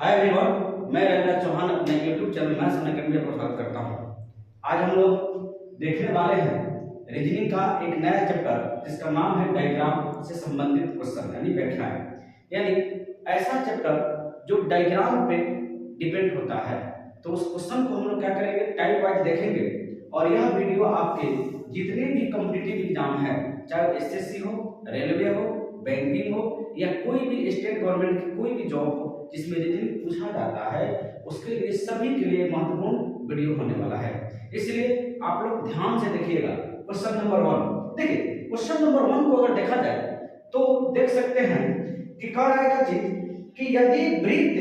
Hi everyone, मैं रविराज चौहान अपने YouTube channel maths academy पर स्वागत करता हूं। आज हम लोग देखने वाले हैं रीजनिंग का एक नया चैप्टर जिसका नाम है डायग्राम से संबंधित क्वेश्चन यानी व्याख्याएं। यानी ऐसा चैप्टर जो डायग्राम पे डिपेंड होता है। तो उस क्वेश्चन को हम लोग क्या करेंगे, टाइप वाइज देखेंगे। और यह वीडियो आपके जितने भी कॉम्पिटिटिव एग्जाम है, चाहे SSC हो, रेलवे हो, बैंकिंग हो या कोई भी स्टेट गवर्नमेंट की कोई भी जॉब हो जिसमें रीजनिंग पूछा जाता है, उसके लिए सभी के लिए महत्वपूर्ण वीडियो होने वाला है। इसलिए आप लोग ध्यान से देखिएगा। क्वेश्चन नंबर 1 देखिए, क्वेश्चन नंबर 1 को अगर देखा जाए तो देख सकते हैं कि कह रहा है चीज कि यदि वृत्त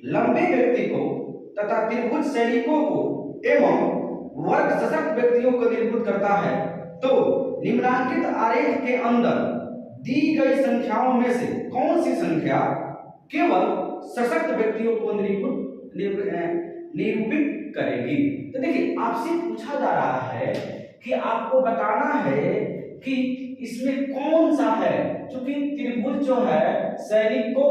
लंबे व्यक्ति को तथा त्रिभुज सैनिकों को एवं वर्ग सशक्त व्यक्तियों को निरूपित करता है तो निम्नांकित आरेख के अंदर दी गई संख्याओं में से कौन सी संख्या केवल सशक्त व्यक्तियों को निरूपित करेगी। तो देखिए, आपसे पूछा जा रहा है कि आपको बताना है कि इसमें कौन सा है, क्योंकि त्रिभुज जो है सैनिक को,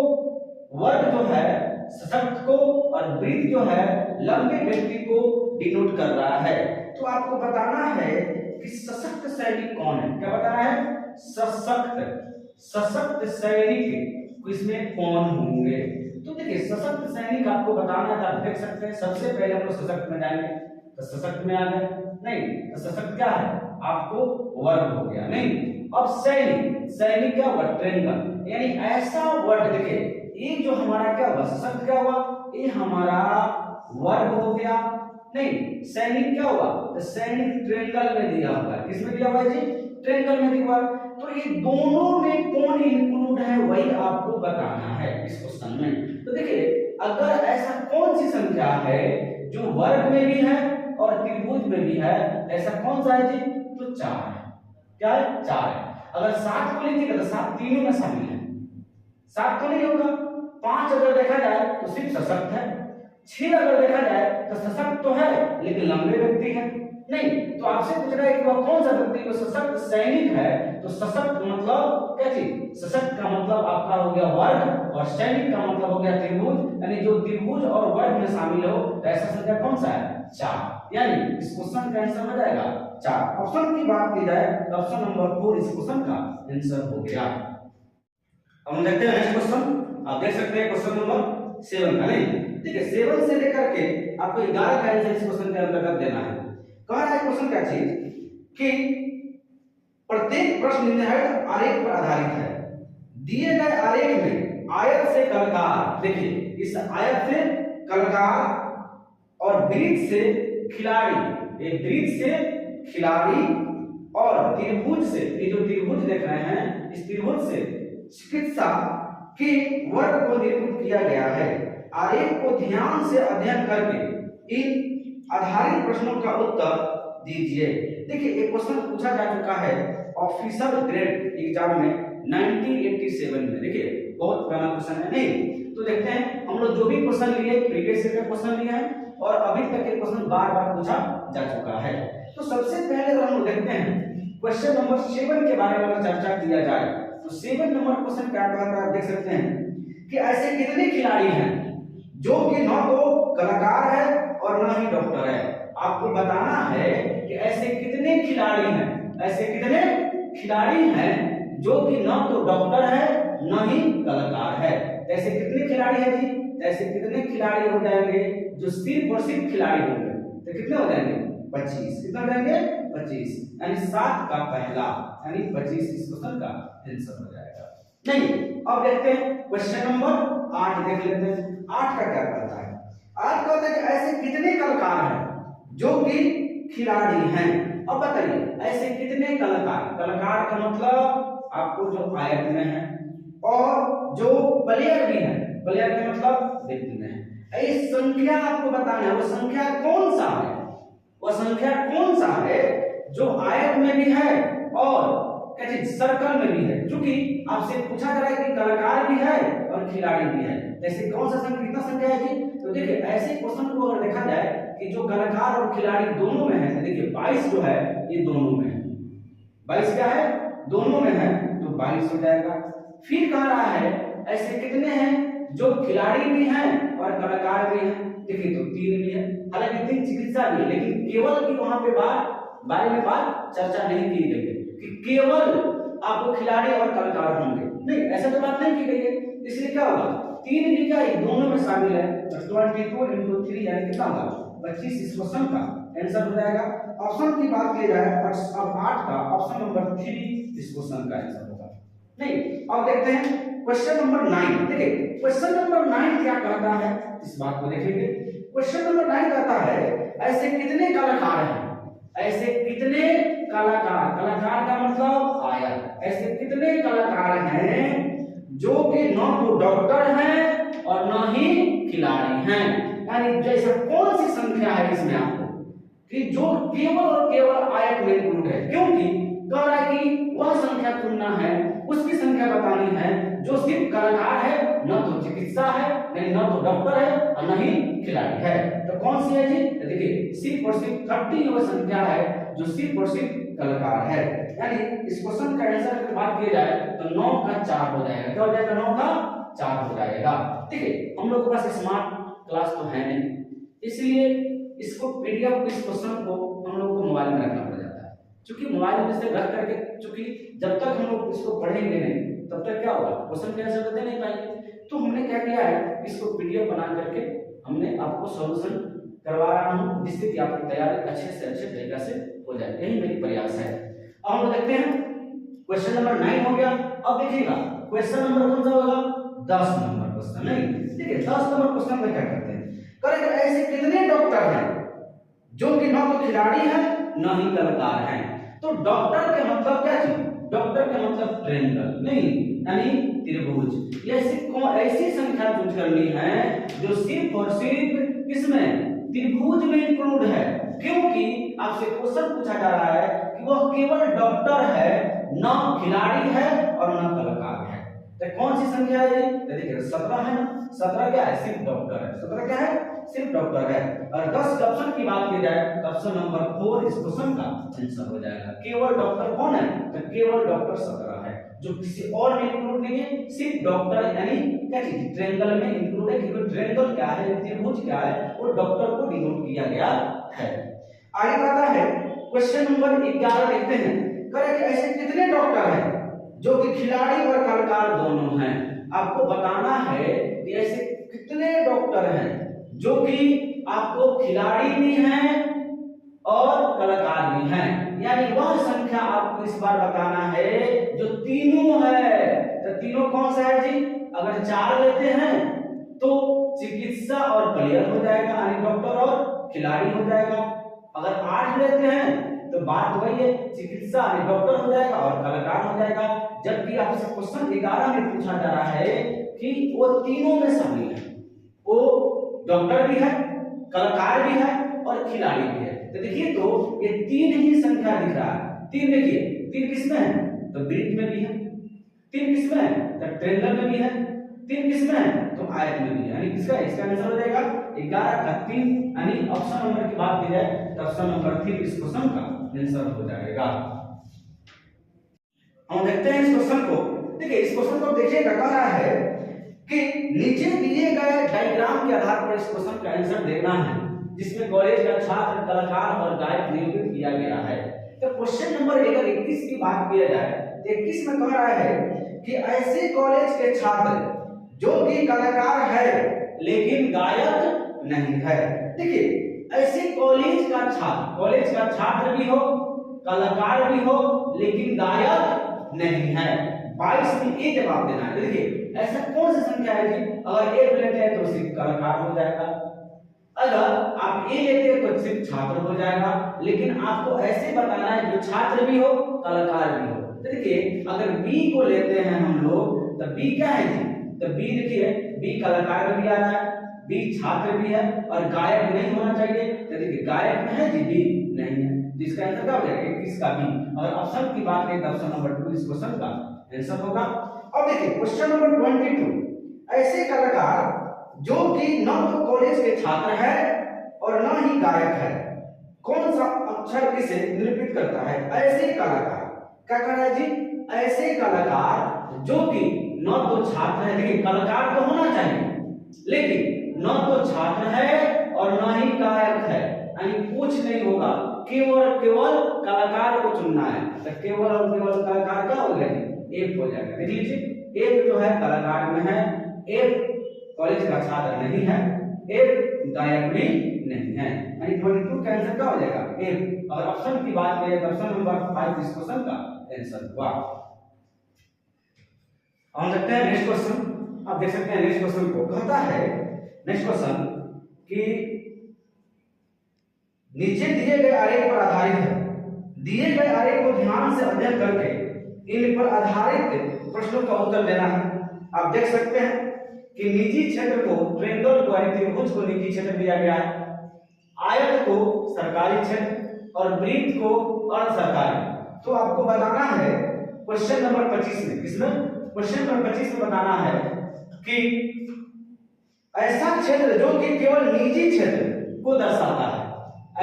वर्ग जो है सशक्त को और वृत्त जो है लंबे व्यक्ति को डिनोट कर रहा है। तो आपको बताना है कि सशक्त सैनिक कौन है। क्या बताना है? सशक्त सैनिक इसमें कौन होंगे। तो देखिए, सशक्त सैनिक आपको बताना है। आप देख सकते हैं सबसे पहले हम लोग सशक्त में जाएंगे तो सशक्त में आ गए, नहीं तो सशक्त क्या है आपको वर्ग हो गया, नहीं। अब सैनिक क्या हुआ? ट्रेंगल। यानी ऐसा वर्ग, देखिए ये जो हमारा क्या हुआ, सशक्त क्या हुआ, ये हमारा वर्ग हो गया, नहीं। सैनिक क्या हुआ? तो सैनिक ट्रेंगल में दिया हुआ है। किसमें दिया हुआ है जी? ट्रेंगल में दिया हुआ है। तो ये दोनों में कौन इंक्लूड है वही आपको बताना है इस क्वेश्चन में। तो देखिए, अगर ऐसा कौन सी संख्या है जो वर्ग में भी है और त्रिभुज में भी है, ऐसा कौन सा है जी? तो 4 है। क्या है? 4 है। अगर 7 को लीजिएगा तो 7 तीनों में शामिल है। 7 तो नहीं होगा। 5 अगर देखा जाए तो सिर्फ सशक्त है। 6 अगर देखा जाए तो सशक्त तो है लेकिन लंबे व्यक्ति है, नहीं। तो आपसे पूछ रहा है कि वह कौन सा व्यक्ति जो सशक्त सैनिक है। तो सशक्त मतलब क्या चीज? सशक्त का मतलब आपका हो गया वर्ग और सैनिक का मतलब हो गया त्रिभुज। यानी जो त्रिभुज और वर्ग में शामिल हो तो ऐसा संख्या कौन सा है? 4। यानी इस क्वेश्चन का आंसर हो जाएगा 4। ऑप्शन की बात की जाए तो ऑप्शन नंबर 4 इस क्वेश्चन का आंसर हो गया। अब हम देखते हैं नेक्स्ट क्वेश्चन। आप देख सकते हैं क्वेश्चन नंबर 7 का, नहीं ठीक है। 7 से लेकर के आपको 11 का आंसर इस क्वेश्चन के अंतर्गत देना है। कह रहा है क्वेश्चन क्या चीज कि प्रत्येक प्रश्न निर्धारित आरेख पर आधारित है। दिए गए आरेख में आयत से कलकार, देखिए इस आयत से कलकार और वृत्त से खिलाड़ी, ये वृत्त से खिलाड़ी और त्रिभुज से, ये जो त्रिभुज देख रहे हैं इस त्रिभुज से चिकित्सा के वर्ग को निरूपित किया गया है। आरेख को ध्यान से अध्ययन करके इन आधारित प्रश्नों का उत्तर दीजिए। देखिए, एक क्वेश्चन पूछा जा चुका है ऑफिसर ग्रेड एग्जाम में 1987 में। देखिए बहुत पुराना क्वेश्चन है, नहीं तो देखते हैं हम लोग जो भी क्वेश्चन लिए प्रीवियस ईयर का क्वेश्चन लिया है और अभी तक के क्वेश्चन बार बार पूछा जा चुका है। तो सबसे पहले हम लोग देखते हैं क्वेश्चन नंबर 7 के बारे में चर्चा किया जाए तो 7 नंबर क्वेश्चन क्या कहता है, आप देख सकते हैं कि ऐसे कितने खिलाड़ी हैं जो कि न तो कलाकार है और न ही डॉक्टर है। आपको बताना है कि ऐसे कितने खिलाड़ी हैं, ऐसे कितने खिलाड़ी हैं जो कि न तो डॉक्टर है न ही कलाकार है। ऐसे कितने खिलाड़ी हैं जी? ऐसे कितने खिलाड़ी हो जाएंगे जो सिर्फ और सिर्फ खिलाड़ी होंगे? तो कितने हो जाएंगे? 25। कितना हो जाएंगे? 25। यानी 7 का पहला यानी 25 इस क्वेश्चन का आंसर हो जाएगा, नहीं। अब देखते हैं क्वेश्चन नंबर 8 देख लेते हैं। 8 का क्या कहता है? 8 कहता है कि ऐसे कितने कलाकार हैं जो कि खिलाड़ी हैं। अब बताइए ऐसे कितने कलाकार, कलाकार का मतलब आपको जो आयत में है और जो प्लेयर भी है, प्लेयर का मतलब व्यक्ति में है। ये संख्या आपको बताना है, वो संख्या कौन सा है, वो संख्या कौन सा है जो आयत में भी है और क्या सर्कल में भी है। क्योंकि आपसे पूछा जा रहा है कि कलाकार भी है और खिलाड़ी भी है, ऐसे कौन सा संख्या, कितना संख्या है जी? तो देखिए ऐसे क्वेश्चन को अगर देखा जाए कि जो कलाकार और खिलाड़ी दोनों में है, देखिए 22 जो है ये दोनों में है। 22 क्या है? दोनों में है, तो 22 हो जाएगा। फिर कह रहा है ऐसे कितने हैं जो खिलाड़ी भी हैं और कलाकार भी हैं। देखिए तो तीन भी है, हालांकि तीन चिकित्सा भी है, लेकिन केवल की वहां पे बारे में बात चर्चा नहीं की गई है कि केवल आपको खिलाड़ी और कलाकार होंगे, नहीं ऐसा तो बात नहीं की गई है। इसलिए क्या होगा, तीन भी क्या दोनों में शामिल है, 22 into 3 यानी कितना होगा 25। इस क्वेश्चन का आंसर हो जाएगा। ऑप्शन की बात की जाए अब 8 का ऑप्शन नंबर 3 इस क्वेश्चन का आंसर होगा। नहीं, अब देखते हैं क्वेश्चन नंबर 9। देखिए क्वेश्चन नंबर 9 क्या कहता है, इस बात को देखेंगे। क्वेश्चन नंबर 9 कहता है ऐसे कितने कलाकार हैं, ऐसे कितने कलाकार, कलाकार का मतलब आया, ऐसे कितने कलाकार हैं जो कि न तो डॉक्टर हैं और न ही खिलाड़ी हैं। यानी जैसा कौन सी संख्या है इसमें आपको कि जो केवल और केवल आयत में इंक्लूड है, क्योंकि कह रहा है कि वह संख्या चुनना है, उसकी संख्या बतानी है जो सिर्फ कलाकार है, न तो चिकित्सा है, नहीं न तो डॉक्टर है और न ही खिलाड़ी है। तो कौन सी है जी, देखिए सिर्फ और सिर्फ 30 वह संख्या है जो सिर्फ और सिर्फ कलाकार है। यानी इस क्वेश्चन का आंसर की बात की जाए तो 9 का 4 हो जाएगा। क्या हो जाएगा, 9 का 4 हो जाएगा। ठीक है, हम लोग के पास स्मार्ट क्लास तो है नहीं, इसलिए इसको पीडीएफ इस क्वेश्चन को हम लोग को मोबाइल में रखना पड़ जाता है, क्योंकि मोबाइल में से रख करके, क्योंकि जब तक हम लोग इसको पढ़ेंगे नहीं तब तक क्या होगा, क्वेश्चन के आंसर दे नहीं पाएंगे। तो हमने क्या किया है, इसको पीडीएफ बना करके हमने आपको सॉल्यूशन करवा रहा हूं, जिससे कि आपकी तैयारी अच्छे से अच्छे तरीके से हो जाए, यही मेरी प्रयास है। अब हम देखते हैं क्वेश्चन नंबर 9 हो गया। अब देखिएगा क्वेश्चन नंबर कौन सा होगा, 10 नंबर क्वेश्चन। नहीं ठीक है, 10 नंबर क्वेश्चन में क्या करते हैं, करेंगे ऐसे कितने डॉक्टर हैं जो कि न तो खिलाड़ी है न ही कलाकार हैं। तो डॉक्टर के मतलब क्या चीज, डॉक्टर का मतलब ट्रायंगल, नहीं यानी त्रिभुज। ऐसी संख्या चूज करनी है जो सिर्फ और सिर्फ किसमें, त्रिभुज में इंक्लूड है, क्योंकि आपसे क्वेश्चन पूछा जा रहा है कि वह केवल डॉक्टर है, न खिलाड़ी है और न कलाकार है। तो कौन सी संख्या है ये, तो देखिए 17 है ना, 17 क्या है, सिर्फ डॉक्टर है, 17 क्या है, सिर्फ डॉक्टर है। और 10 के ऑप्शन की बात की जाए तो ऑप्शन नंबर 4 इस क्वेश्चन का आंसर हो जाएगा। केवल डॉक्टर कौन है, तो केवल डॉक्टर 17 है, जो किसी और में इंक्लूड नहीं है, सिर्फ डॉक्टर यानी क्या चीज ट्रायंगल में इंक्लूड है, क्योंकि ट्रायंगल क्या है, त्रिभुज क्या है, वो डॉक्टर को डिनोट किया गया है। आगे आता है क्वेश्चन नंबर 11 देखते हैं, करेक्ट ऐसे कितने डॉक्टर हैं जो कि खिलाड़ी और कलाकार दोनों हैं। आपको बताना है कि ऐसे कितने डॉक्टर हैं जो कि आपको खिलाड़ी भी हैं और कलाकार भी हैं, यानी वह संख्या आपको इस बार बताना है जो तीनों है। तो तीनों कौन सा है जी, अगर 4 लेते हैं तो चिकित्सा और प्लेयर हो जाएगा, यानी डॉक्टर और खिलाड़ी हो जाएगा। अगर 8 लेते हैं तो बात वही है, चिकित्सा यानी डॉक्टर हो जाएगा और कलाकार हो जाएगा। जबकि आपसे क्वेश्चन 11 में पूछा जा रहा है कि वो तीनों में शामिल है, वो डॉक्टर भी है, कलाकार भी है और खिलाड़ी भी है। तो देखिए तो ये 3 ही संख्या दिख रहा है। 3 देखिए, 3 किसमें है, तो वृत्त में भी है, 3 किसमें है, तो ट्रायंगल में भी है, 3 किसमें है, तो आयत में भी है। यानी किसका, इसका आंसर हो जाएगा 11 का 3, यानी ऑप्शन नंबर की बात की जाए तो ऑप्शन नंबर 3 इस क्वेश्चन का आंसर हो जाएगा। हम देखते हैं इस क्वेश्चन को। देखिए इस क्वेश्चन को देखिएगा, कह रहा है कि नीचे दिए गए डायग्राम के आधार पर इस क्वेश्चन का आंसर देना है, जिसमें कॉलेज का छात्र, कलाकार और गायक नियोजित किया गया है। तो क्वेश्चन नंबर 21 की बात किया जाए तो 21 में कह रहा है कि ऐसे कॉलेज के छात्र जो कि कलाकार है लेकिन गायक नहीं है। देखिए ऐसे कॉलेज का छात्र भी हो, कलाकार भी हो, लेकिन गायक नहीं है। 22 में ये जवाब देना है। देखिए ऐसा कौन सी संख्या है जी, अगर एक लेते हैं तो सिर्फ कलाकार हो जाएगा, अगर आप ए लेते हैं तो सिर्फ छात्र हो जाएगा, लेकिन आपको ऐसे बताना है जो छात्र भी हो कलाकार भी हो। देखिए अगर बी को लेते हैं हम लोग तो बी क्या है जी, तो बी देखिए बी कलाकार भी आ रहा है, बी छात्र भी है और गायक नहीं होना चाहिए। तो देखिए गायक में है जी, बी नहीं है, तो इसका आंसर क्या हो जाएगा 21 का बी। अगर ऑप्शन की बात करें तो ऑप्शन नंबर 2 इस क्वेश्चन का आंसर होगा। अब देखिए क्वेश्चन नंबर 22, ऐसे कलाकार जो कि न तो कॉलेज के छात्र है और न ही गायक है, कौन सा अक्षर इसे निरूपित करता है। ऐसे कलाकार क्या कर रहा है जी, ऐसे कलाकार जो कि न तो छात्र है, देखिए कलाकार तो होना चाहिए लेकिन न तो छात्र है और न ही गायक है, यानी कुछ नहीं होगा, केवल केवल कलाकार को चुनना है। तो केवल और केवल कलाकार क्या हो जाएगा, एक हो जाएगा। देख लीजिए एक जो है कलाकार में है, एक कॉलेज का छात्र नहीं है, एक गायक भी नहीं है, यानी 22 का आंसर क्या हो जाएगा, एक। अगर ऑप्शन की बात करें तो ऑप्शन नंबर 5 इस क्वेश्चन का आंसर हुआ। हम देखते हैं नेक्स्ट क्वेश्चन। आप देख सकते हैं नेक्स्ट क्वेश्चन को कहता है, नेक्स्ट क्वेश्चन कि नीचे दिए गए आरेख पर आधारित है, दिए गए आरेख को ध्यान से अध्ययन करके इन पर आधारित प्रश्नों का उत्तर देना है। आप देख सकते हैं कि निजी क्षेत्र को ट्रायंगल को यानी त्रिभुज को निजी क्षेत्र दिया गया है, आयत को सरकारी क्षेत्र और वृत्त को अर्ध सरकारी। तो आपको बताना है क्वेश्चन नंबर 25 में, किसमें, क्वेश्चन नंबर 25 में बताना है कि ऐसा क्षेत्र जो कि केवल निजी क्षेत्र को दर्शाता है,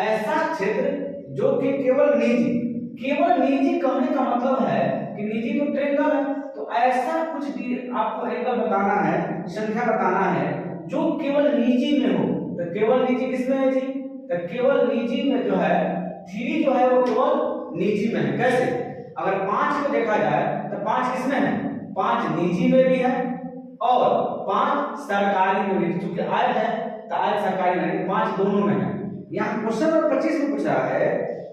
ऐसा क्षेत्र जो कि केवल निजी कहने का मतलब है कि निजी तो ट्रायंगल है, तो ऐसा कुछ भी आपको एंगल बताना है, संख्या बताना है जो केवल निजी में हो। तो केवल निजी किसमें है जी, तो केवल निजी में जो है 3 जो है वो केवल निजी में है। कैसे, अगर 5 को देखा जाए तो 5 किसमें है, 5 निजी में भी है और 5 सरकारी में भी, क्योंकि आयत है तो आयत सरकारी में, 5 दोनों में है। यहाँ क्वेश्चन नंबर 25 में पूछ रहा है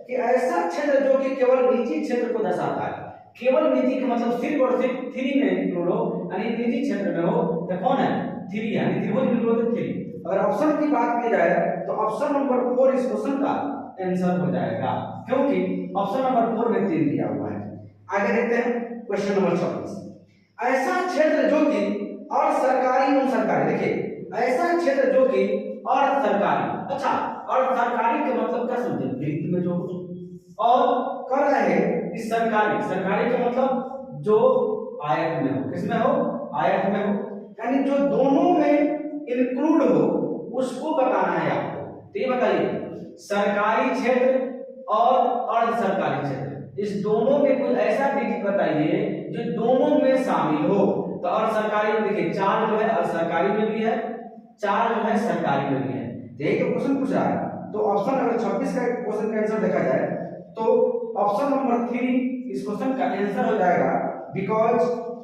कि ऐसा क्षेत्र जो कि केवल निजी क्षेत्र को दर्शाता है, केवल निजी का मतलब सिर्फ और सिर्फ 3 में इंक्लूड हो, यानी निजी क्षेत्र में हो, तो कौन है, 3 है, यानी त्रिभुज इंक्लूड है 3। अगर ऑप्शन की बात की जाए तो ऑप्शन नंबर 4 इस क्वेश्चन का आंसर हो जाएगा, क्योंकि ऑप्शन नंबर 4 में 3 दिया हुआ है। आगे देखते हैं क्वेश्चन नंबर 26। ऐसा क्षेत्र जो कि और सरकारी एवं सरकारी, देखिए ऐसा क्षेत्र जो कि और सरकारी, अच्छा और सरकारी के मतलब क्या समझे, वृत्त में जो, और कर रहे हैं कि सरकारी का मतलब जो आयत में हो, किसमें हो, आयत में हो, यानी जो दोनों में इंक्लूड हो उसको बताना है आपको। तो ये बताइए सरकारी क्षेत्र और अर्ध सरकारी क्षेत्र, इस दोनों में कोई ऐसा डिजिट बताइए जो दोनों में शामिल हो। तो अर्ध सरकारी में देखिए 4 जो है अर्ध सरकारी में भी है, 4 जो है सरकारी में भी है। यही तो क्वेश्चन पूछा है। तो ऑप्शन अगर 26 का क्वेश्चन का आंसर देखा जाए तो ऑप्शन नंबर 3 इस क्वेश्चन का आंसर हो जाएगा, बिकॉज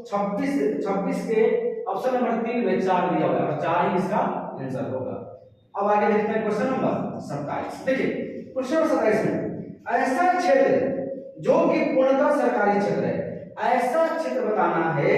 26 के ऑप्शन नंबर 3 में 4 दिया हुआ है और 4 ही इसका आंसर होगा। अब आगे देखते हैं क्वेश्चन नंबर 27। देखिए क्वेश्चन नंबर 27 में ऐसा क्षेत्र जो कि पूर्णतः सरकारी क्षेत्र है, ऐसा क्षेत्र बताना है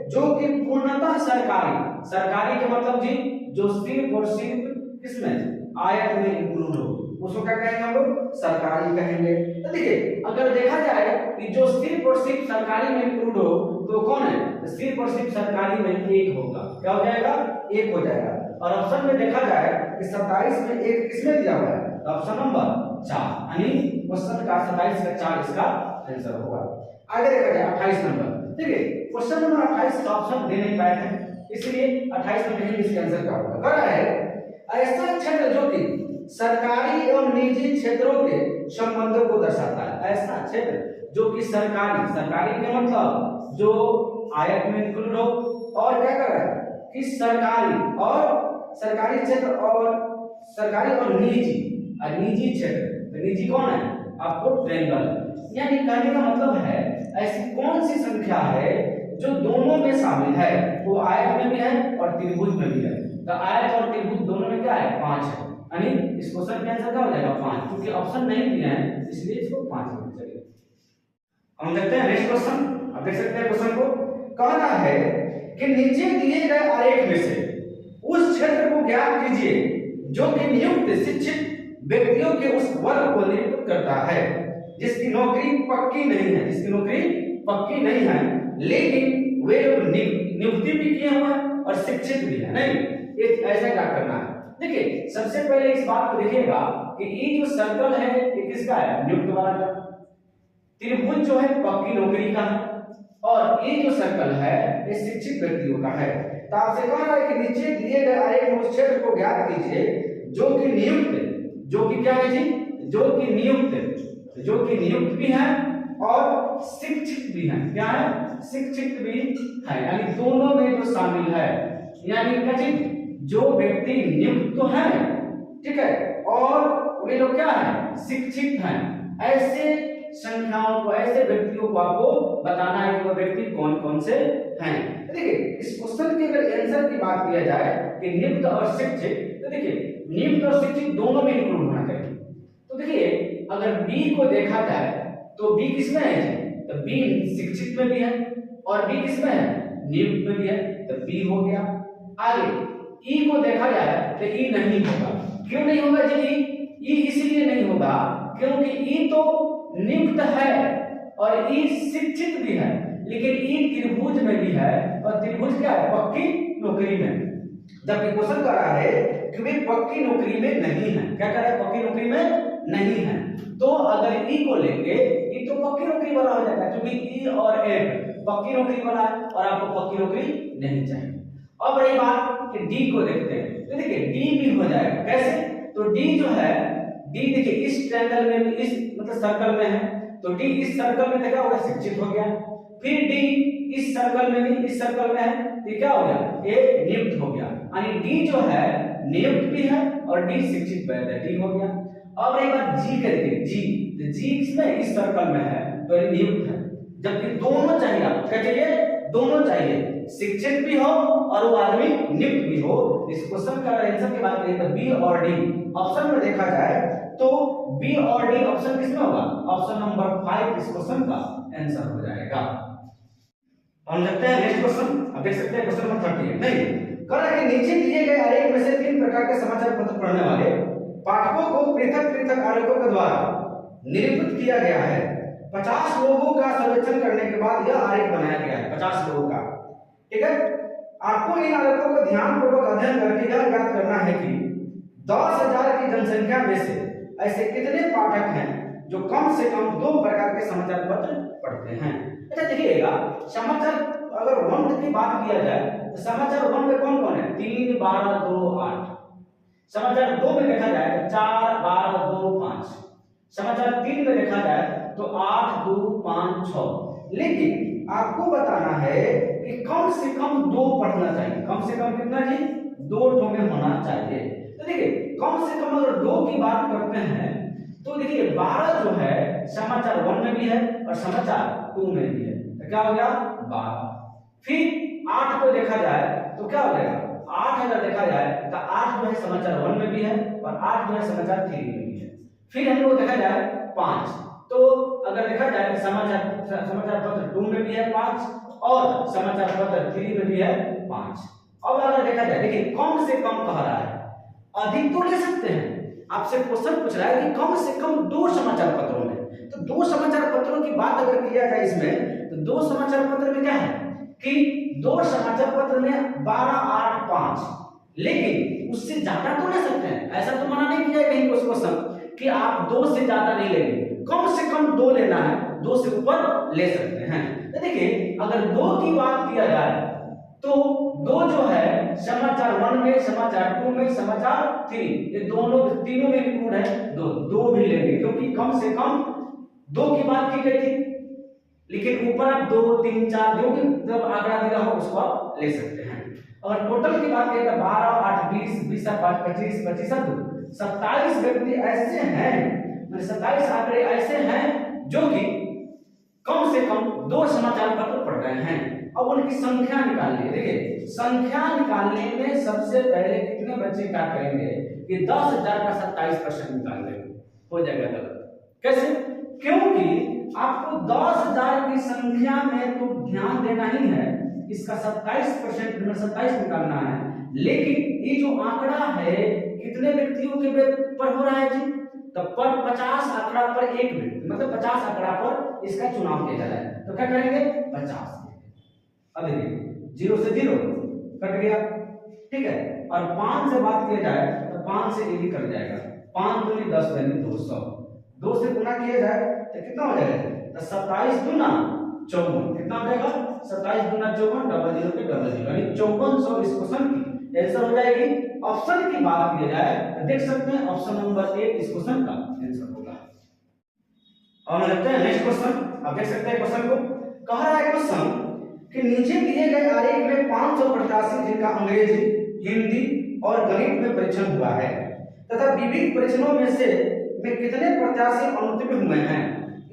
जो कि पूर्णतः सरकारी के मतलब जी जो सिर्फ और सिर्फ किसमें, आयत में इंक्लूड हो, उसको क्या कहेंगे हम लोग, सरकारी कहेंगे। तो देखिए अगर देखा जाए कि जो सिर्फ और सिर्फ सरकारी में इंक्लूड हो तो कौन है, तो सिर्फ और सिर्फ सरकारी में 1 होगा, क्या हो जाएगा, 1 हो जाएगा। और ऑप्शन में देखा जाए कि 27 में 1 किसमें दिया हुआ है, तो ऑप्शन नंबर 4, यानी क्वेश्चन का 27 का 4 इसका आंसर होगा। आगे देखा जाए 28 नंबर। देखिए क्वेश्चन नंबर 28 का ऑप्शन दे नहीं पाए हैं, इसलिए 28 में नहीं इसका आंसर क्या होगा। कह रहा है ऐसा क्षेत्र जो कि सरकारी एवं निजी क्षेत्रों के संबंधों को दर्शाता है, ऐसा क्षेत्र जो कि सरकारी के मतलब जो आयत में इंक्लूड हो, और क्या कर रहा है कि सरकारी क्षेत्र और सरकारी और निजी क्षेत्र, तो निजी कौन है आपको, ट्रायंगल। यानी कहने का मतलब है ऐसी कौन सी संख्या है जो दोनों में शामिल है, वो आयत में भी है और त्रिभुज में भी है। तो आयत और त्रिभुज दोनों में क्या है, 5 है, यानी इस क्वेश्चन का आंसर क्या हो जाएगा 5, क्योंकि ऑप्शन नहीं दिया है इसलिए इसको 5 होना चाहिए। हम देखते हैं नेक्स्ट क्वेश्चन। आप देख सकते हैं क्वेश्चन को, कह रहा है कि नीचे दिए गए आरेख में से उस क्षेत्र को ज्ञात कीजिए जो कि नियुक्त शिक्षित व्यक्तियों के उस वर्ग को निरूपित करता है जिसकी नौकरी पक्की नहीं है लेकिन वे लोग नियुक्ति भी किए हुए हैं और शिक्षित भी है। नहीं, ऐसा क्या करना है। देखिए सबसे पहले इस बात को देखिएगा कि ये जो सर्कल है ये किसका है, नियुक्त वाला का। त्रिभुज जो है पक्की नौकरी का है और ये जो सर्कल है ये शिक्षित व्यक्तियों का है। तो आपसे कह रहा है कि नीचे दिए गए आरेख में उस क्षेत्र को ज्ञात कीजिए जो कि नियुक्त, जो कि क्या है जी, जो कि नियुक्त भी है और शिक्षित भी हैं। क्या है? शिक्षित भी है, यानी दोनों में जो शामिल है, यानी कथित जो व्यक्ति नियुक्त तो है, ठीक है, और वे लोग क्या है? शिक्षित हैं। ऐसे संख्याओं को, ऐसे व्यक्तियों को आपको बताना है कि वो व्यक्ति कौन कौन से हैं। देखिए इस क्वेश्चन के अगर आंसर की बात किया जाए कि नियुक्त और शिक्षित, तो देखिए नियुक्त और शिक्षित दोनों में इंक्लूड होना चाहिए। तो देखिए अगर बी को देखा जाए तो बी किसमें है जी? तो बी शिक्षित में भी है और बी किसमें है? नियुक्त में भी है, तो बी हो गया। आगे ई को देखा जाए तो ई नहीं होगा। क्यों नहीं होगा जी? ई इसलिए नहीं होगा क्योंकि ई तो नियुक्त है और ई शिक्षित भी है, लेकिन ई त्रिभुज में भी है और त्रिभुज क्या है? पक्की नौकरी में। जबकि क्वेश्चन कर रहा है कि वे पक्की नौकरी में नहीं है। क्या कर रहा है? पक्की नौकरी में नहीं है। तो अगर ई को लेंगे, ई तो पक्की नौकरी वाला हो जाएगा क्योंकि ई और एफ पक्की नौकरी वाला है और आपको पक्की नौकरी नहीं चाहिए। अब रही बात कि डी को देखते हैं, तो देखिए डी भी हो जाएगा। कैसे? तो डी जो है, डी देखिए इस ट्रायंगल में, इस मतलब सर्कल में है, तो डी इस सर्कल में देखा होगा शिक्षित हो गया। फिर डी इस सर्कल में भी, इस सर्कल में है, तो क्या हो गया? ए नियुक्त हो गया। यानी डी जो है नियुक्त भी है और डी शिक्षित भी है, डी हो गया। अब रही बात जी के, देखिए जी, तो जी किसमें? इस सर्कल में है तो ये नियुक्त है। जबकि दोनों चाहिए, आपको क्या चाहिए? दोनों चाहिए, शिक्षित भी हो और वो आदमी नियुक्त भी हो। इस क्वेश्चन का आंसर की बात करें तो बी और डी ऑप्शन में देखा जाए तो बी और डी ऑप्शन किसमें होगा? ऑप्शन नंबर 5 इस क्वेश्चन का आंसर हो जाएगा। हम देखते हैं नेक्स्ट क्वेश्चन। अब देख सकते हैं क्वेश्चन नंबर 38 नहीं कर रहा है कि नीचे दिए गए आरेख में से 3 प्रकार के समाचार पत्र पढ़ने वाले पाठकों को पृथक पृथक आरेखों के द्वारा निरूपित किया गया है। 50 लोगों का सर्वेक्षण करने के बाद यह आरेख बनाया गया है, 50 लोगों का, ठीक है। आपको इन आरेखों को ध्यानपूर्वक अध्ययन करके यह ज्ञात करना है कि 10,000 की जनसंख्या में से ऐसे कितने पाठक हैं जो कम से कम 2 प्रकार के समाचार पत्र पढ़ते हैं। अच्छा देखिएगा, समाचार अगर 1 की बात किया जाए तो समाचार 1 में कौन कौन है? 3, 12, 2, 8। समाचार 2 में देखा जाए तो 4, 12, 2, 5। समाचार 3 में देखा जाए तो 8, 2, 5, 6। लेकिन आपको बताना है कि कम से कम 2 पढ़ना चाहिए। कम से कम कितना जी? 2 ठो में होना चाहिए। तो देखिए कम से कम अगर 2 की बात करते हैं तो देखिए 12 जो है समाचार 1 में भी है और समाचार 2 में भी है, तो क्या हो गया? 12। फिर 8 को देखा जाए तो क्या हो जाएगा? 8 अगर देखा जाए तो 8 जो है समाचार 1 में भी है और 8 जो है समाचार 3 में भी है। फिर हम लोग देखा जाए 5, तो अगर देखा जाए तो समाचार पत्र 2 में भी है 5 और समाचार पत्र 3 में भी है 5। अब अगर देखा जाए, देखिए कम से कम कह रहा है, अधिक तो ले सकते हैं। आपसे क्वेश्चन पूछ रहा है कि कम से कम 2 समाचार पत्रों में, तो 2 समाचार पत्रों की बात अगर किया जाए इसमें, तो 2 समाचार पत्र में क्या है कि 2 समाचार पत्र में 12, 8, 5, लेकिन उससे ज्यादा तो ले सकते हैं। ऐसा तो मना नहीं किया कहीं उस क्वेश्चन कि आप 2 से ज्यादा नहीं लेंगे, कम से कम 2 लेना है, 2 से ऊपर ले सकते हैं। तो देखिए अगर 2 की बात किया जाए तो 2 जो है समाचार 1 में, समाचार 2 में, समाचार 3, ये दोनों तीनों में इंक्लूड है। 2 भी लेंगे क्योंकि कम से कम 2 की बात की गई थी, लेकिन ऊपर आप 2, 3, 4 जो भी जब आंकड़ा दिया हो उसको आप ले सकते हैं। और टोटल की बात करें तो 12, 8, 20, 20, 5, 25, 25, 27 व्यक्ति ऐसे हैं, मतलब 27 आंकड़े ऐसे हैं जो कि कम से कम 2 समाचार पत्र पढ़ रहे हैं। अब उनकी संख्या निकालिए। देखिए संख्या निकालने में सबसे पहले कितने बच्चे क्या करेंगे कि 10,000 का 27% निकाल लेंगे, हो जाएगा गलत। कैसे? क्योंकि आपको 10,000 की संख्या में तो ध्यान देना ही है, इसका 27% 27 निकालना है, लेकिन ये जो आंकड़ा है कितने व्यक्तियों के पर हो रहा है जी? तो पर 50 आंकड़ा पर 1 व्यक्ति, मतलब 50 आंकड़ा पर इसका चुनाव किया जा रहा है, तो क्या करेंगे? 50। अब देखिए 0 से 0 कट गया, ठीक है। और 5 से बात किया जाए तो 5 से ये भी कट जाएगा, 5 दूनी 10 यानी 200। 2 से गुना किया जाए तो कितना हो जाएगा? तो 27 दूना 54, कितना हो जाएगा? 27 दूना 54, डबल 0 पे डबल 0, यानी 5400 इस क्वेश्चन की आंसर हो जाएगी। ऑप्शन की बात की जाए तो देख सकते हैं ऑप्शन नंबर 1 इस क्वेश्चन का आंसर होगा। और लगता है नेक्स्ट क्वेश्चन अब देख सकते हैं क्वेश्चन को। कह रहा है क्वेश्चन कि नीचे दिए गए आरेख में 500 प्रत्याशी जिनका अंग्रेजी, हिंदी और गणित में परीक्षण हुआ है तथा विभिन्न परीक्षणों में कितने प्रत्याशी अनुत्तीर्ण हुए हैं,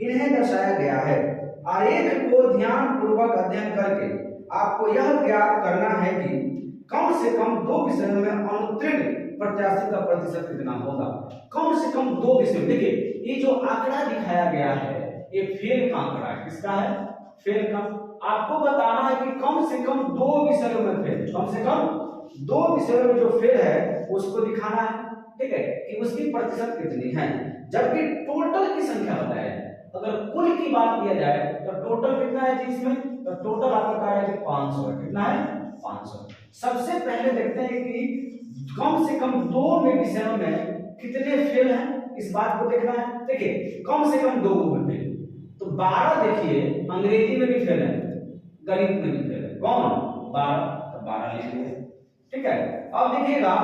इन्हें दर्शाया गया है। आरेख को ध्यान पूर्वक अध्ययन करके आपको यह ज्ञात करना है कि कम से कम 2 विषयों में अनुत्तीर्ण प्रत्याशी का प्रतिशत कितना होगा। कम से कम 2 विषय। देखिए ये जो आंकड़ा दिखाया गया है ये फेल का आंकड़ा है। किसका है? फेल का। आपको बताना है कि कम से कम 2 विषयों में फेल, कम से कम 2 विषयों में जो फेल है उसको दिखाना है, ठीक है, कि उसकी प्रतिशत कितनी है। जबकि टोटल की संख्या बताया है। अगर कुल की बात किया जाए तो टोटल कितना है जी इसमें, तो टोटल आपका क्या है 500 है। कितना है? 500। सबसे पहले देखते हैं कि कम से कम 2 में विषयों में कितने फेल हैं, इस बात को देखना है। देखिए कम से कम 2 में फेल, तो 12 देखिए अंग्रेजी में भी फेल है, गणित में भी फेल है। कौन? 12, तो 12 लिख लिया, ठीक है। अब देखिएगा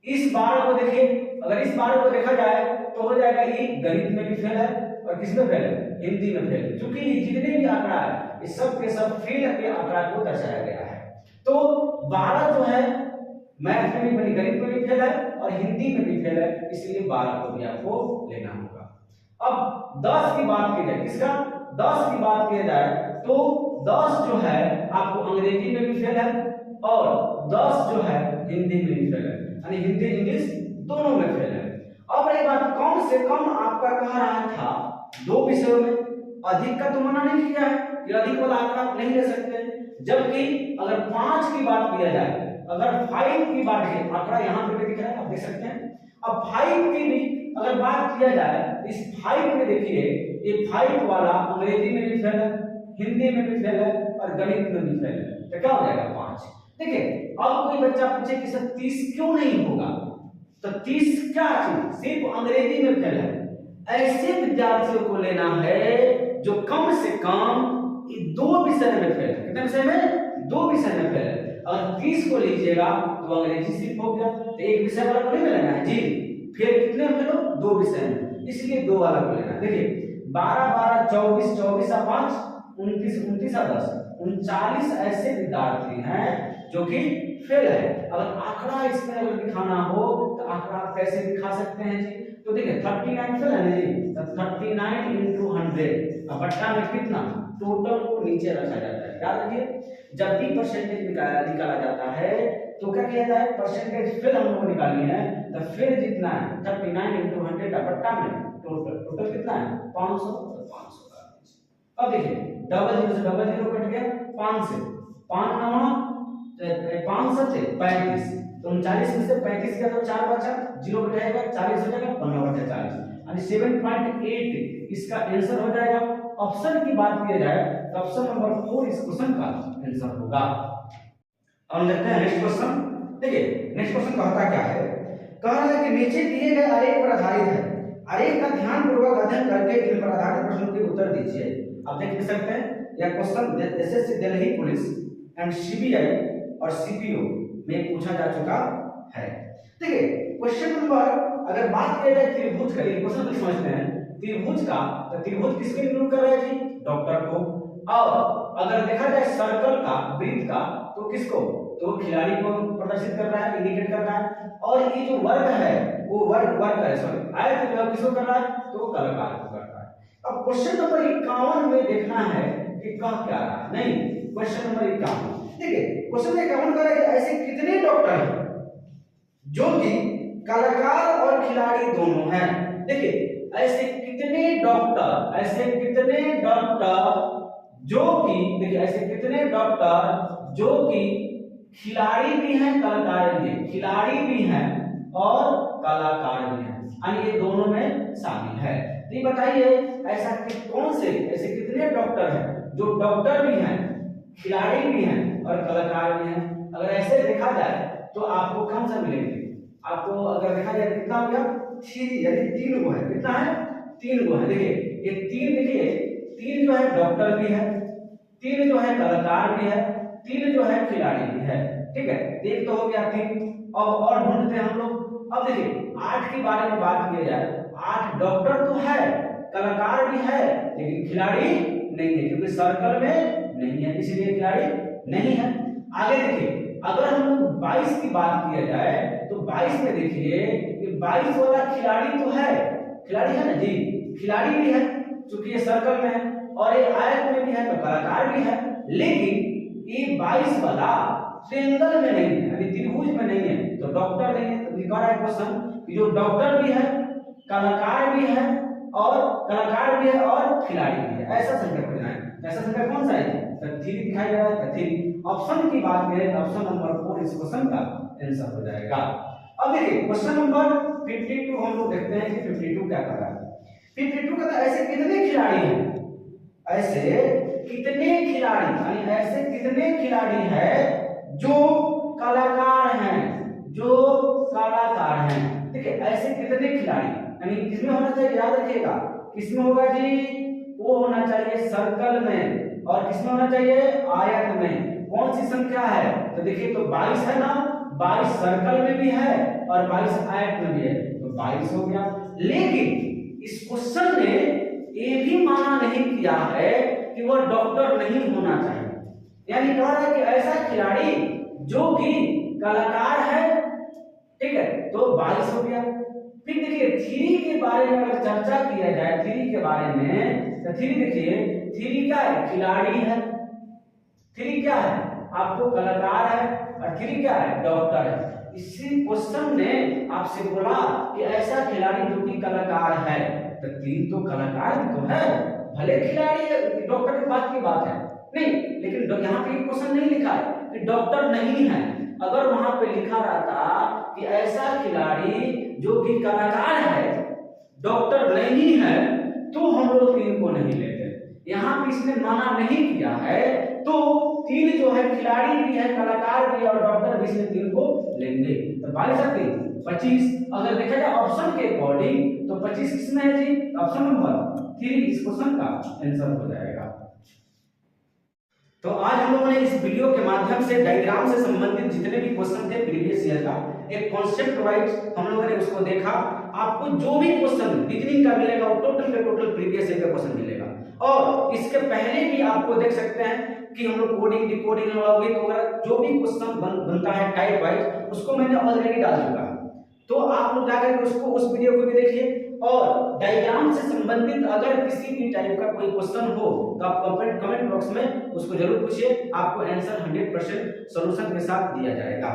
इस 12 को देखिए, अगर इस 12 को देखा जाए तो हो जाएगा ये गणित में भी फेल है और किसमें फेल है? हिंदी में फेल है। क्योंकि जितने भी आंकड़ा है ये सब के सब फेल के आंकड़ा को दर्शाया गया है। तो 12 जो है मैथ में भी, गणित में भी फेल है और हिंदी में भी फेल है, इसलिए 12 को भी आपको लेना होगा। अब 10 की बात की जाए, किसका? 10 की बात की जाए तो 10 जो है आपको अंग्रेजी में भी फेल है और 10 जो है हिंदी में भी फेल है, यानी हिंदी इंग्लिश दोनों में फेल है। अब रही बात कम से कम आपका कह रहा था 2 विषयों में, अधिक का तो मना नहीं किया है कि अधिक वाला आंकड़ा आप नहीं ले सकते। जबकि अगर 5 की बात किया जाए, अगर 5 की बात है, आंकड़ा यहाँ पे भी दिख रहा है, आप देख सकते हैं। अब 5 की भी अगर बात किया जाए, इस 5 में देखिए ये 5 वाला अंग्रेजी में भी फेल है, हिंदी में भी फेल है और गणित में भी फेल है, तो क्या हो जाएगा 5। देखिए अब कोई बच्चा पूछे कि सर 30 क्यों नहीं होगा, तो 30 क्या चीज सिर्फ अंग्रेजी में फेल है। ऐसे विद्यार्थियों को लेना है जो कम से कम 2 विषय में फेल है। कितने विषय में? 2 विषय में फेल है। अगर 30 को लीजिएगा तो अंग्रेजी सिर्फ हो गया, तो एक विषय वाला को नहीं लेना है जी। फिर कितने में लो? 2 विषय में, इसलिए 2 वाला को लेना है। देखिए 12 12 24 24 और 5 29 29 और 10 39 ऐसे विद्यार्थी हैं जो कि फेल है। अगर आंकड़ा इसमें अगर दिखाना हो तो आंकड़ा कैसे दिखा सकते हैं जी? तो देखिए 39 फेल है ना जी, तो 39 into 100 अब बट्टा में कितना टोटल को नीचे रखा जाता है। याद रखिए जब भी परसेंटेज निकाला जाता है तो क्या किया जाए, परसेंटेज फेल हम लोग निकाली है तो फेल जितना है 39 into 100 का बट्टा में टोटल कितना है 500, तो 500 का। अब देखिए डबल जीरो से डबल जीरो कट गया, 5 से 5 नवा 5 से 35, तो 39 में से 35 का तो 4 बचा, जीरो घटाएगा 40 हो जाएगा, 15 बचा 40, यानी 7.8 इसका आंसर हो जाएगा। ऑप्शन की बात की जाए तो ऑप्शन नंबर 4 इस क्वेश्चन का आंसर होगा। अब देखते हैं नेक्स्ट क्वेश्चन। देखिए नेक्स्ट क्वेश्चन कहता क्या है, कह रहा है कि नीचे दिए गए आरेख पर आधारित है, आरेख का ध्यानपूर्वक अध्ययन करके इन पर आधारित प्रश्नों के उत्तर दीजिए। आप देख सकते हैं यह question SSC Delhi police and CBI और सीपीओ में पूछा जा चुका है। देखिए क्वेश्चन नंबर अगर बात की जाए त्रिभुज का, ये क्वेश्चन समझते हैं त्रिभुज का, तो त्रिभुज किसके इंक्लूड कर रहा है जी? डॉक्टर को। और अगर देखा जाए सर्कल का, वृत्त का, तो किसको? तो खिलाड़ी को प्रदर्शित कर रहा है, इंडिकेट कर रहा है। और ये जो वर्ग है वो वर्ग है, सॉरी आयत जो किसको कर रहा है, तो कलाकार को कर रहा है। अब क्वेश्चन नंबर 51 में देखना है कि कह क्या रहा है। नहीं, क्वेश्चन नंबर 51 देखिए, क्वेश्चन 51 कर रहा है कि ऐसे कितने डॉक्टर हैं जो कि कलाकार और खिलाड़ी दोनों हैं। देखिए ऐसे कितने डॉक्टर, ऐसे कितने डॉक्टर जो कि, देखिए ऐसे कितने डॉक्टर जो कि खिलाड़ी भी हैं कलाकार भी हैं, खिलाड़ी भी हैं और कलाकार भी हैं, यानी ये दोनों में शामिल है। तो ये बताइए ऐसा कौन से, ऐसे कितने डॉक्टर हैं जो डॉक्टर भी हैं, खिलाड़ी भी हैं और कलाकार भी हैं। अगर ऐसे देखा जाए तो आपको कौन सा मिलेंगे? आपको अगर देखा जाए कितना हो गया 3, यानी 3 गो है। कितना है? 3 गो है। देखिए ये 3, देखिए 3 जो है डॉक्टर भी है, 3 जो है कलाकार भी है, 3 जो है खिलाड़ी भी है। ठीक है, एक तो हो गया 3। अब और ढूंढते हैं हम लोग। अब देखिए 8 के बारे में बात की जाए, 8 डॉक्टर तो है कलाकार भी है लेकिन खिलाड़ी नहीं है, क्योंकि सर्कल में नहीं है इसलिए खिलाड़ी नहीं है। आगे देखिए, अगर हम लोग 22 की बात किया जाए तो 22 में देखिए कि 22 वाला खिलाड़ी तो है, खिलाड़ी है ना जी, खिलाड़ी भी है क्योंकि ये सर्कल में है और ये आयत में भी है तो कलाकार भी है, लेकिन ये 22 वाला ट्रायंगल में नहीं है यानी त्रिभुज में नहीं है तो डॉक्टर नहीं है। तो लिखा है क्वेश्चन कि जो डॉक्टर भी है, कलाकार भी है और खिलाड़ी भी है, ऐसा संख्या खोजना है। ऐसा संख्या कौन सा है? तो 3 दिखाई दे रहा है, तो 3 ऑप्शन की बात करें तो ऑप्शन नंबर 4 इस क्वेश्चन का आंसर हो जाएगा। अब देखिए क्वेश्चन नंबर 52 हम लोग देखते हैं कि 52 क्या कर रहा है। 52 कहता है ऐसे कितने खिलाड़ी हैं, ऐसे कितने खिलाड़ी यानी ऐसे कितने खिलाड़ी हैं जो कलाकार हैं, जो कलाकार हैं। ठीक है, ऐसे कितने खिलाड़ी यानी किसमें होना चाहिए, याद रखिएगा किसमें होगा जी, वो होना चाहिए सर्कल में, और किसमें होना चाहिए, आयत में। कौन सी संख्या है? तो देखिए तो 22 है ना, 22 सर्कल में भी है और 22 आयत में भी है तो 22 हो गया। लेकिन इस क्वेश्चन ने ये भी माना नहीं किया है कि वह डॉक्टर नहीं होना चाहिए, यानी कह रहा है कि ऐसा खिलाड़ी जो कि कलाकार है, ठीक है, तो 22 हो गया। फिर देखिए 3 के बारे में अगर चर्चा किया जाए, 3 के बारे में तो 3 देखिए 3 क्या है, खिलाड़ी है, 3 क्या है आपको कलाकार है और 3 क्या है, डॉक्टर है। इसी क्वेश्चन ने आपसे बोला कि ऐसा खिलाड़ी जो कि कलाकार है, तो 3 तो कलाकार तो है, भले खिलाड़ी डॉक्टर की बात है नहीं, लेकिन यहाँ पे क्वेश्चन नहीं लिखा है कि डॉक्टर नहीं है। अगर वहां पे लिखा रहता कि ऐसा खिलाड़ी जो कि कलाकार है, डॉक्टर नहीं है, तो हम लोग 3 को नहीं लेते। यहाँ पे इसने माना नहीं किया है तो 3 जो है खिलाड़ी भी है, कलाकार भी है और डॉक्टर भी, इसने 3 को लेंगे। तो 22 सकते 25 अगर देखा जाए ऑप्शन के अकॉर्डिंग तो 25 किसमें है जी, ऑप्शन नंबर 3 इस क्वेश्चन का आंसर हो जाएगा। तो आज हम लोगों ने इस वीडियो के माध्यम से डायग्राम से संबंधित जितने भी क्वेश्चन थे प्रीवियस ईयर का, एक कॉन्सेप्ट वाइज हम लोगों ने उसको देखा। आपको जो भी क्वेश्चन रीजनिंग का मिलेगा वो टोटल का टोटल प्रीवियस ईयर का क्वेश्चन मिलेगा, और इसके पहले भी आपको देख सकते हैं कि हम लोग कोडिंग, डिकोडिंग, लॉजिक वगैरह जो भी क्वेश्चन बनता है टाइप वाइज उसको मैंने ऑलरेडी डाल चुका है। तो आप लोग जाकर उसको उस वीडियो को भी देखिए, और डायग्राम से संबंधित अगर किसी भी टाइप का कोई क्वेश्चन हो तो आप कमेंट बॉक्स में उसको जरूर पूछिए, आपको आंसर 100% सॉल्यूशन के साथ दिया जाएगा।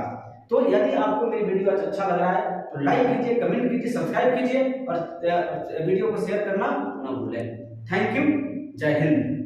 तो यदि आपको मेरी वीडियो अच्छा लग रहा है तो लाइक कीजिए, कमेंट कीजिए, सब्सक्राइब कीजिए और वीडियो को शेयर करना ना भूलें। थैंक यू, जय हिंद।